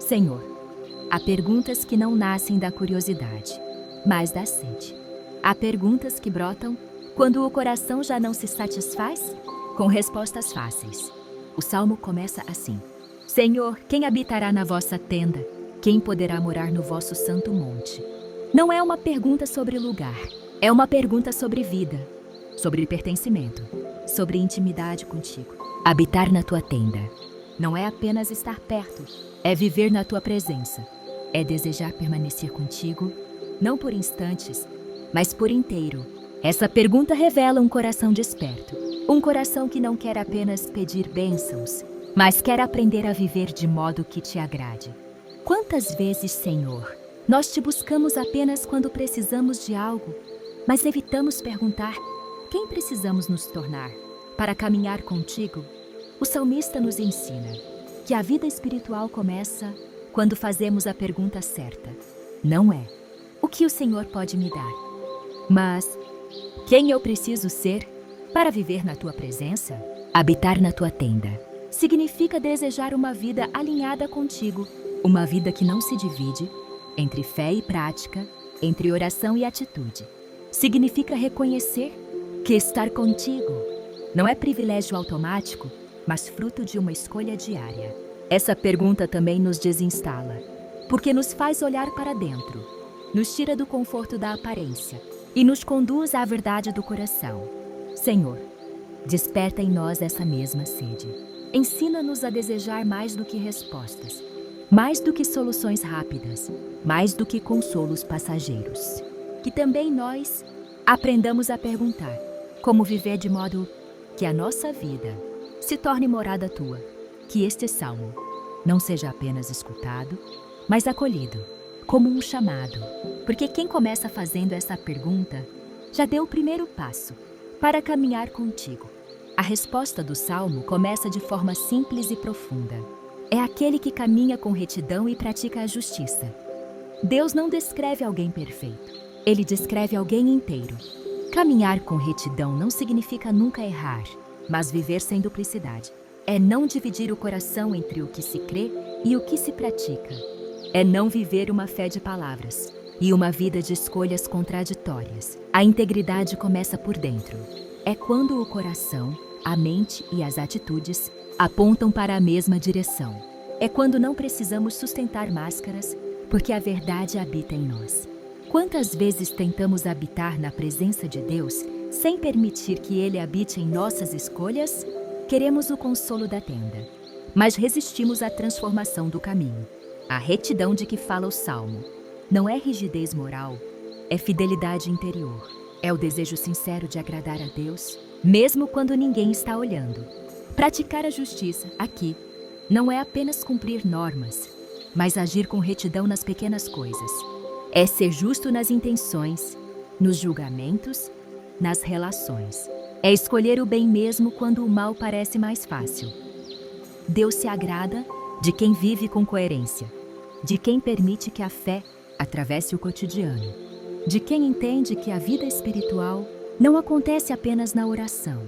Senhor, há perguntas que não nascem da curiosidade, mas da sede. Há perguntas que brotam quando o coração já não se satisfaz com respostas fáceis. O salmo começa assim: Senhor, quem habitará na vossa tenda? Quem poderá morar no vosso santo monte? Não é uma pergunta sobre lugar, é uma pergunta sobre vida, sobre pertencimento, sobre intimidade contigo. Habitar na tua tenda não é apenas estar perto, é viver na tua presença, é desejar permanecer contigo, não por instantes, mas por inteiro. Essa pergunta revela um coração desperto, um coração que não quer apenas pedir bênçãos, mas quer aprender a viver de modo que te agrade. Quantas vezes, Senhor, nós te buscamos apenas quando precisamos de algo, mas evitamos perguntar quem precisamos nos tornar para caminhar contigo? O salmista nos ensina que a vida espiritual começa quando fazemos a pergunta certa. Não é o que o Senhor pode me dar, mas quem eu preciso ser para viver na tua presença? Habitar na tua tenda significa desejar uma vida alinhada contigo, uma vida que não se divide entre fé e prática, entre oração e atitude. Significa reconhecer que estar contigo não é privilégio automático, mas fruto de uma escolha diária. Essa pergunta também nos desinstala, porque nos faz olhar para dentro, nos tira do conforto da aparência e nos conduz à verdade do coração. Senhor, desperta em nós essa mesma sede. Ensina-nos a desejar mais do que respostas, mais do que soluções rápidas, mais do que consolos passageiros. Que também nós aprendamos a perguntar como viver de modo que a nossa vida se torne morada tua. Que este salmo não seja apenas escutado, mas acolhido como um chamado, porque quem começa fazendo essa pergunta já deu o primeiro passo para caminhar contigo. A resposta do salmo começa de forma simples e profunda. É aquele que caminha com retidão e pratica a justiça. Deus não descreve alguém perfeito, Ele descreve alguém inteiro. Caminhar com retidão não significa nunca errar, mas viver sem duplicidade. É não dividir o coração entre o que se crê e o que se pratica. É não viver uma fé de palavras e uma vida de escolhas contraditórias. A integridade começa por dentro. É quando o coração, a mente e as atitudes apontam para a mesma direção. É quando não precisamos sustentar máscaras, porque a verdade habita em nós. Quantas vezes tentamos habitar na presença de Deus sem permitir que Ele habite em nossas escolhas? Queremos o consolo da tenda, mas resistimos à transformação do caminho. A retidão de que fala o Salmo não é rigidez moral, é fidelidade interior. É o desejo sincero de agradar a Deus, mesmo quando ninguém está olhando. Praticar a justiça, aqui, não é apenas cumprir normas, mas agir com retidão nas pequenas coisas. É ser justo nas intenções, nos julgamentos, nas relações. É escolher o bem mesmo quando o mal parece mais fácil. Deus se agrada de quem vive com coerência, de quem permite que a fé atravesse o cotidiano, de quem entende que a vida espiritual não acontece apenas na oração,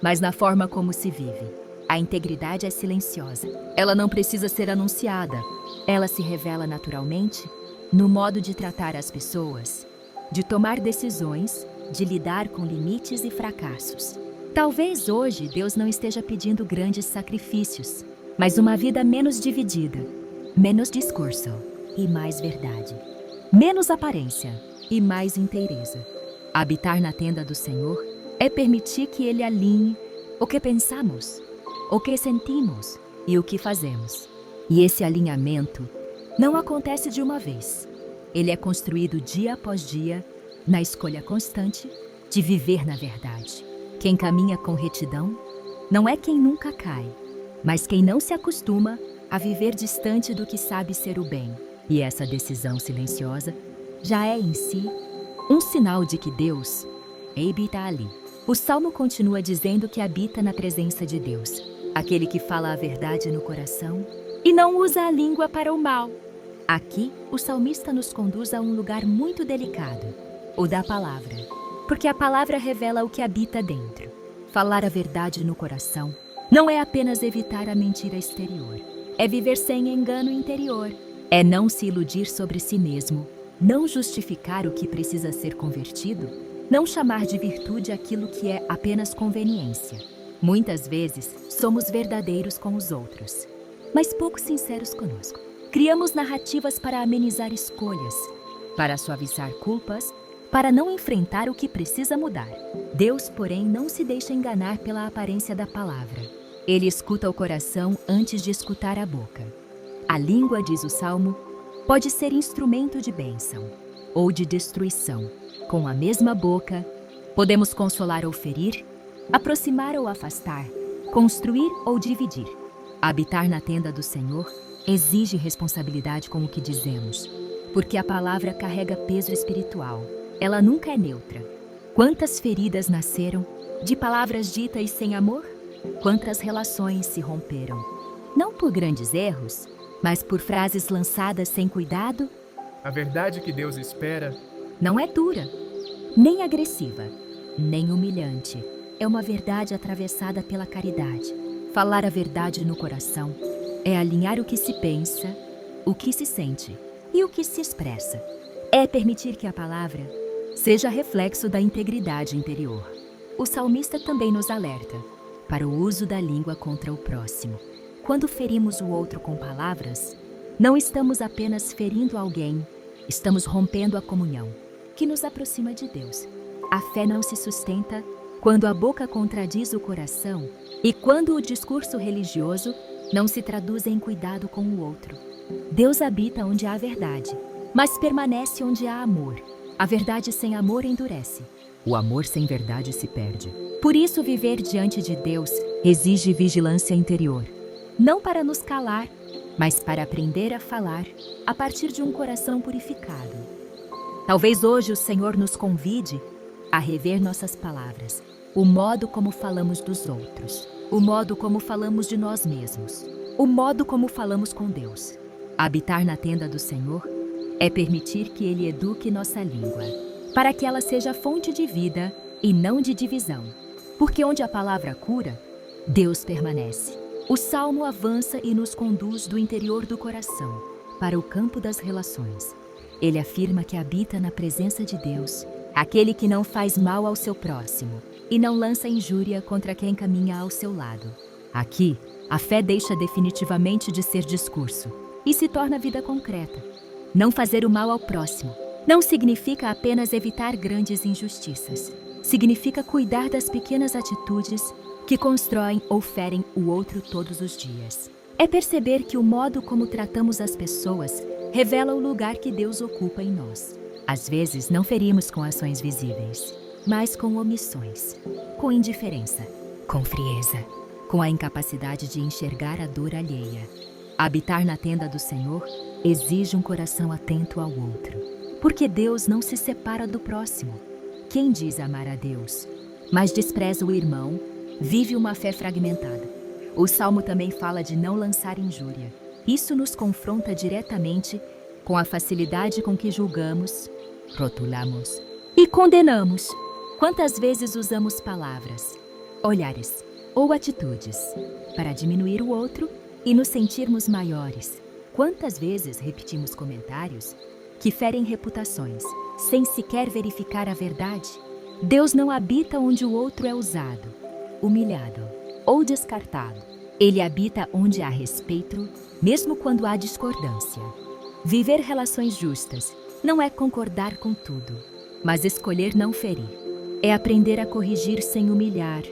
mas na forma como se vive. A integridade é silenciosa. Ela não precisa ser anunciada. Ela se revela naturalmente no modo de tratar as pessoas, de tomar decisões, de lidar com limites e fracassos. Talvez hoje Deus não esteja pedindo grandes sacrifícios, mas uma vida menos dividida, menos discurso e mais verdade, menos aparência e mais inteireza. Habitar na tenda do Senhor é permitir que Ele alinhe o que pensamos, o que sentimos e o que fazemos. E esse alinhamento não acontece de uma vez. Ele é construído dia após dia na escolha constante de viver na verdade. Quem caminha com retidão não é quem nunca cai, mas quem não se acostuma a viver distante do que sabe ser o bem. E essa decisão silenciosa já é em si um sinal de que Deus habita ali. O Salmo continua dizendo que habita na presença de Deus, aquele que fala a verdade no coração e não usa a língua para o mal. Aqui, o salmista nos conduz a um lugar muito delicado, o da palavra, porque a palavra revela o que habita dentro. Falar a verdade no coração não é apenas evitar a mentira exterior, É viver sem engano interior. É não se iludir sobre si mesmo, não justificar o que precisa ser convertido, não chamar de virtude aquilo que é apenas conveniência. Muitas vezes somos verdadeiros com os outros, mas pouco sinceros conosco. Criamos narrativas para amenizar escolhas, para suavizar culpas, para não enfrentar o que precisa mudar. Deus, porém, não se deixa enganar pela aparência da palavra. Ele escuta o coração antes de escutar a boca. A língua, diz o Salmo, pode ser instrumento de bênção ou de destruição. Com a mesma boca, podemos consolar ou ferir, aproximar ou afastar, construir ou dividir. Habitar na tenda do Senhor exige responsabilidade com o que dizemos, porque a palavra carrega peso espiritual. Ela nunca é neutra. Quantas feridas nasceram de palavras ditas sem amor? Quantas relações se romperam? Não por grandes erros, mas por frases lançadas sem cuidado. A verdade que Deus espera Não é dura, nem agressiva, nem humilhante. É uma verdade atravessada pela caridade. Falar a verdade no coração é alinhar o que se pensa, o que se sente e o que se expressa. É permitir que a palavra seja reflexo da integridade interior. O salmista também nos alerta para o uso da língua contra o próximo. Quando ferimos o outro com palavras, não estamos apenas ferindo alguém, estamos rompendo a comunhão, que nos aproxima de Deus. A fé não se sustenta quando a boca contradiz o coração e quando o discurso religioso não se traduz em cuidado com o outro. Deus habita onde há verdade, mas permanece onde há amor. A verdade sem amor endurece. O amor sem verdade se perde. Por isso, viver diante de Deus exige vigilância interior. Não para nos calar, mas para aprender a falar a partir de um coração purificado. Talvez hoje o Senhor nos convide a rever nossas palavras, o modo como falamos dos outros, o modo como falamos de nós mesmos, o modo como falamos com Deus. Habitar na tenda do Senhor é permitir que Ele eduque nossa língua, para que ela seja fonte de vida e não de divisão. Porque onde a palavra cura, Deus permanece. O Salmo avança e nos conduz do interior do coração para o campo das relações. Ele afirma que habita na presença de Deus, aquele que não faz mal ao seu próximo e não lança injúria contra quem caminha ao seu lado. Aqui, a fé deixa definitivamente de ser discurso e se torna vida concreta. Não fazer o mal ao próximo não significa apenas evitar grandes injustiças. Significa cuidar das pequenas atitudes que constroem ou ferem o outro todos os dias. É perceber que o modo como tratamos as pessoas revela o lugar que Deus ocupa em nós. Às vezes, não ferimos com ações visíveis, mas com omissões, com indiferença, com frieza, com a incapacidade de enxergar a dor alheia. Habitar na tenda do Senhor exige um coração atento ao outro, porque Deus não se separa do próximo. Quem diz amar a Deus, mas despreza o irmão, vive uma fé fragmentada. O Salmo também fala de não lançar injúria. Isso nos confronta diretamente com a facilidade com que julgamos, rotulamos e condenamos. Quantas vezes usamos palavras, olhares ou atitudes para diminuir o outro e nos sentirmos maiores? Quantas vezes repetimos comentários que ferem reputações, sem sequer verificar a verdade? Deus não habita onde o outro é usado, humilhado ou descartado. Ele habita onde há respeito, mesmo quando há discordância. Viver relações justas não é concordar com tudo, mas escolher não ferir. É aprender a corrigir sem humilhar,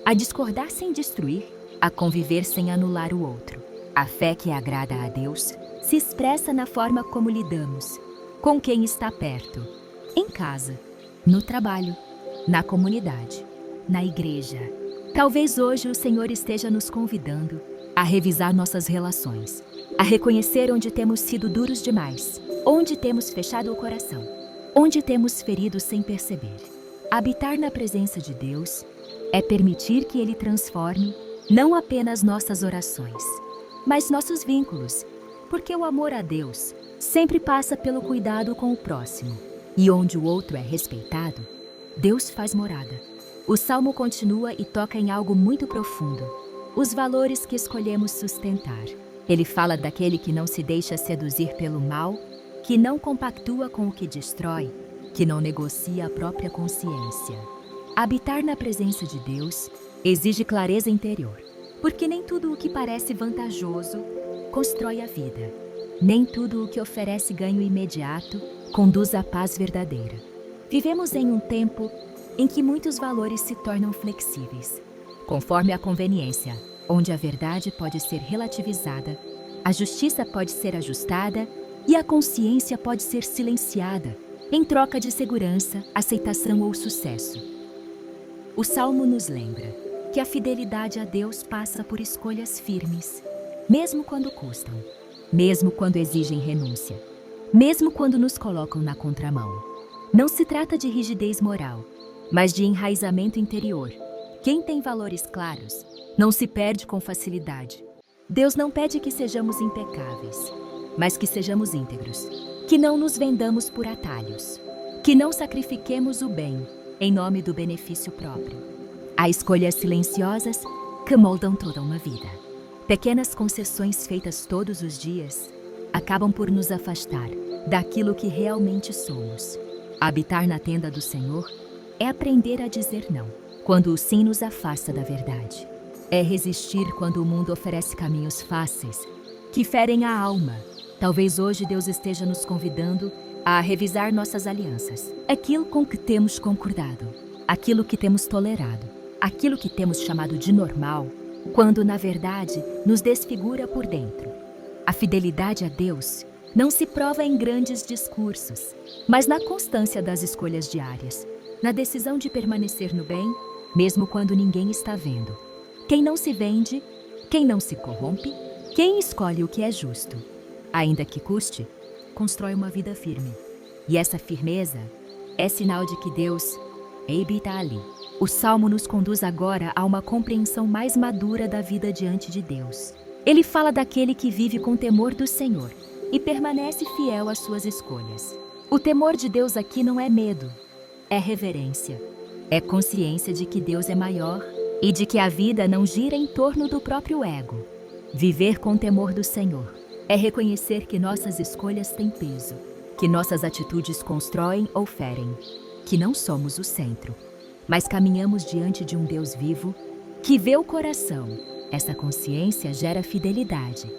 a discordar sem destruir, a conviver sem anular o outro. A fé que agrada a Deus se expressa na forma como lidamos com quem está perto, em casa, no trabalho, na comunidade, na igreja. Talvez hoje o Senhor esteja nos convidando a revisar nossas relações, a reconhecer onde temos sido duros demais, onde temos fechado o coração, onde temos ferido sem perceber. Habitar na presença de Deus é permitir que Ele transforme não apenas nossas orações, mas nossos vínculos, porque o amor a Deus sempre passa pelo cuidado com o próximo. E onde o outro é respeitado, Deus faz morada. O Salmo continua e toca em algo muito profundo: os valores que escolhemos sustentar. Ele fala daquele que não se deixa seduzir pelo mal, que não compactua com o que destrói, que não negocia a própria consciência. Habitar na presença de Deus exige clareza interior, porque nem tudo o que parece vantajoso constrói a vida. Nem tudo o que oferece ganho imediato conduz à paz verdadeira. Vivemos em um tempo em que muitos valores se tornam flexíveis, conforme a conveniência, onde a verdade pode ser relativizada, a justiça pode ser ajustada e a consciência pode ser silenciada, em troca de segurança, aceitação ou sucesso. O Salmo nos lembra que a fidelidade a Deus passa por escolhas firmes, mesmo quando custam, mesmo quando exigem renúncia, mesmo quando nos colocam na contramão. Não se trata de rigidez moral, mas de enraizamento interior. Quem tem valores claros não se perde com facilidade. Deus não pede que sejamos impecáveis, mas que sejamos íntegros, que não nos vendamos por atalhos, que não sacrifiquemos o bem em nome do benefício próprio. Há escolhas silenciosas que moldam toda uma vida. Pequenas concessões feitas todos os dias acabam por nos afastar daquilo que realmente somos. Habitar na tenda do Senhor é aprender a dizer não quando o sim nos afasta da verdade. É resistir quando o mundo oferece caminhos fáceis que ferem a alma. Talvez hoje Deus esteja nos convidando a revisar nossas alianças, aquilo com que temos concordado, aquilo que temos tolerado, aquilo que temos chamado de normal, quando na verdade nos desfigura por dentro. A fidelidade a Deus não se prova em grandes discursos, mas na constância das escolhas diárias, na decisão de permanecer no bem, mesmo quando ninguém está vendo. Quem não se vende, quem não se corrompe, quem escolhe o que é justo, ainda que custe, constrói uma vida firme. E essa firmeza é sinal de que Deus habita ali. O Salmo nos conduz agora a uma compreensão mais madura da vida diante de Deus. Ele fala daquele que vive com temor do Senhor e permanece fiel às suas escolhas. O temor de Deus aqui não é medo, é reverência. É consciência de que Deus é maior e de que a vida não gira em torno do próprio ego. Viver com temor do Senhor é reconhecer que nossas escolhas têm peso, que nossas atitudes constroem ou ferem, que não somos o centro, mas caminhamos diante de um Deus vivo que vê o coração. Essa consciência gera fidelidade.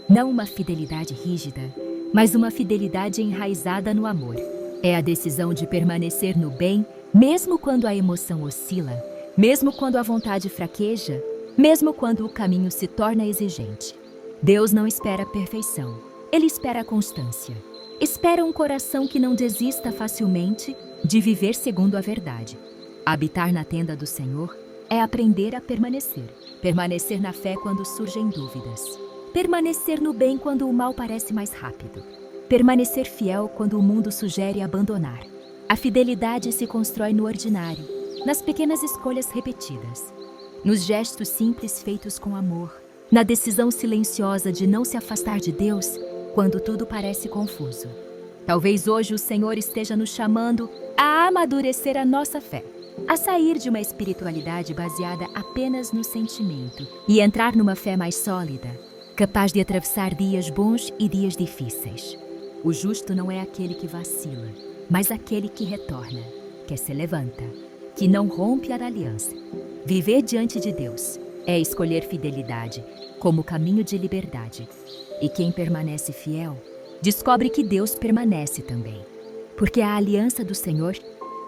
Não uma fidelidade rígida, mas uma fidelidade enraizada no amor. É a decisão de permanecer no bem, mesmo quando a emoção oscila, mesmo quando a vontade fraqueja, mesmo quando o caminho se torna exigente. Deus não espera a perfeição, Ele espera a constância. Espera um coração que não desista facilmente de viver segundo a verdade. Habitar na tenda do Senhor é aprender a permanecer. Permanecer na fé quando surgem dúvidas. Permanecer no bem quando o mal parece mais rápido. Permanecer fiel quando o mundo sugere abandonar. A fidelidade se constrói no ordinário, nas pequenas escolhas repetidas, nos gestos simples feitos com amor, na decisão silenciosa de não se afastar de Deus quando tudo parece confuso. Talvez hoje o Senhor esteja nos chamando a amadurecer a nossa fé, a sair de uma espiritualidade baseada apenas no sentimento e entrar numa fé mais sólida, capaz de atravessar dias bons e dias difíceis. O justo não é aquele que vacila, mas aquele que retorna, que se levanta, que não rompe a aliança. Viver diante de Deus é escolher fidelidade como caminho de liberdade. E quem permanece fiel, descobre que Deus permanece também. Porque a aliança do Senhor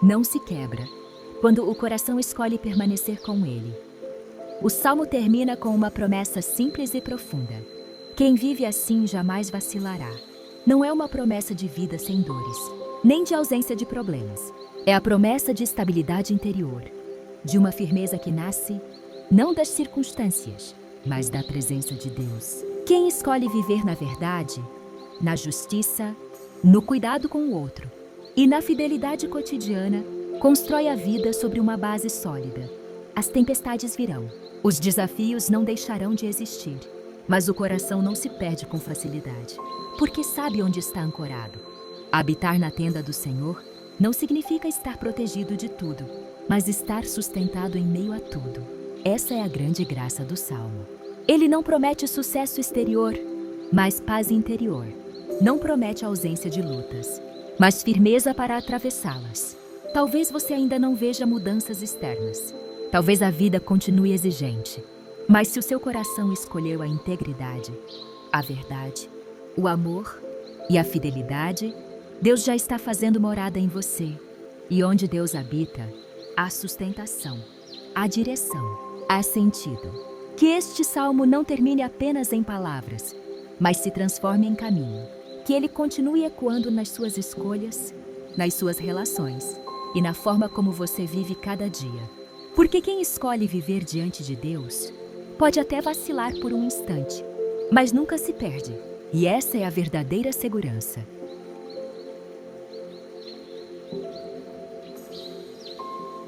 não se quebra quando o coração escolhe permanecer com Ele. O Salmo termina com uma promessa simples e profunda. Quem vive assim jamais vacilará. Não é uma promessa de vida sem dores, nem de ausência de problemas. É a promessa de estabilidade interior, de uma firmeza que nasce não das circunstâncias, mas da presença de Deus. Quem escolhe viver na verdade, na justiça, no cuidado com o outro e na fidelidade cotidiana, constrói a vida sobre uma base sólida. As tempestades virão, os desafios não deixarão de existir, mas o coração não se perde com facilidade, porque sabe onde está ancorado. Habitar na tenda do Senhor não significa estar protegido de tudo, mas estar sustentado em meio a tudo. Essa é a grande graça do Salmo. Ele não promete sucesso exterior, mas paz interior. Não promete ausência de lutas, mas firmeza para atravessá-las. Talvez você ainda não veja mudanças externas. Talvez a vida continue exigente. Mas se o seu coração escolheu a integridade, a verdade, o amor e a fidelidade, Deus já está fazendo morada em você. E onde Deus habita, há sustentação, há direção, há sentido. Que este salmo não termine apenas em palavras, mas se transforme em caminho. Que ele continue ecoando nas suas escolhas, nas suas relações e na forma como você vive cada dia. Porque quem escolhe viver diante de Deus pode até vacilar por um instante, mas nunca se perde. E essa é a verdadeira segurança.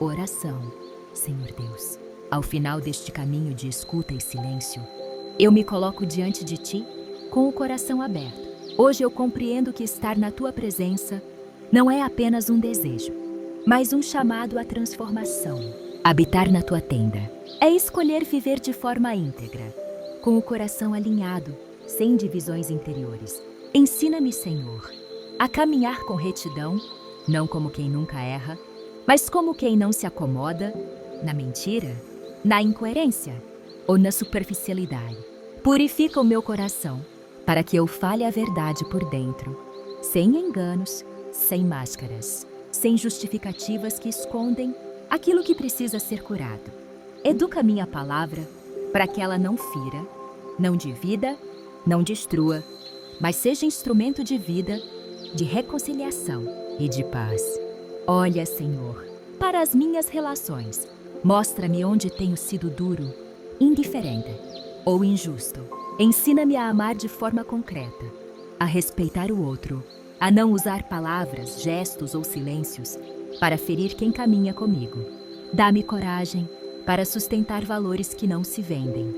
Oração. Senhor Deus, ao final deste caminho de escuta e silêncio, eu me coloco diante de Ti com o coração aberto. Hoje eu compreendo que estar na Tua presença não é apenas um desejo, mas um chamado à transformação. Habitar na Tua tenda é escolher viver de forma íntegra, com o coração alinhado, sem divisões interiores. Ensina-me, Senhor, a caminhar com retidão, não como quem nunca erra, mas como quem não se acomoda na mentira, na incoerência ou na superficialidade. Purifica o meu coração para que eu fale a verdade por dentro, sem enganos, sem máscaras, sem justificativas que escondem aquilo que precisa ser curado. Educa minha palavra para que ela não fira, não divida, não destrua, mas seja instrumento de vida, de reconciliação e de paz. Olha, Senhor, para as minhas relações. Mostra-me onde tenho sido duro, indiferente ou injusto. Ensina-me a amar de forma concreta, a respeitar o outro, a não usar palavras, gestos ou silêncios para ferir quem caminha comigo. Dá-me coragem para sustentar valores que não se vendem.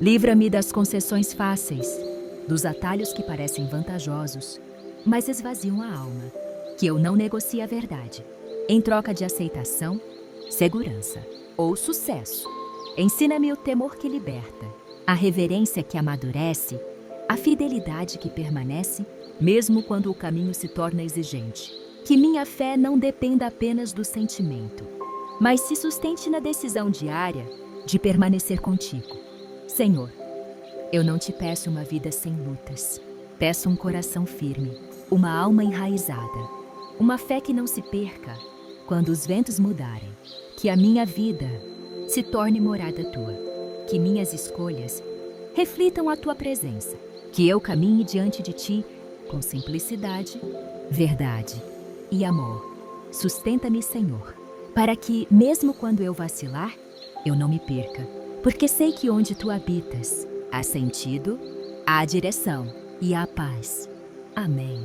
Livra-me das concessões fáceis, dos atalhos que parecem vantajosos, mas esvaziam a alma. Que eu não negocie a verdade, em troca de aceitação, segurança ou sucesso. Ensina-me o temor que liberta, a reverência que amadurece, a fidelidade que permanece, mesmo quando o caminho se torna exigente. Que minha fé não dependa apenas do sentimento, mas se sustente na decisão diária de permanecer contigo. Senhor, eu não te peço uma vida sem lutas. Peço um coração firme, uma alma enraizada, uma fé que não se perca quando os ventos mudarem. Que a minha vida se torne morada tua. Que minhas escolhas reflitam a tua presença. Que eu caminhe diante de ti com simplicidade, verdade e amor. Sustenta-me, Senhor, para que, mesmo quando eu vacilar, eu não me perca. Porque sei que onde tu habitas, há sentido, há direção e há paz. Amém.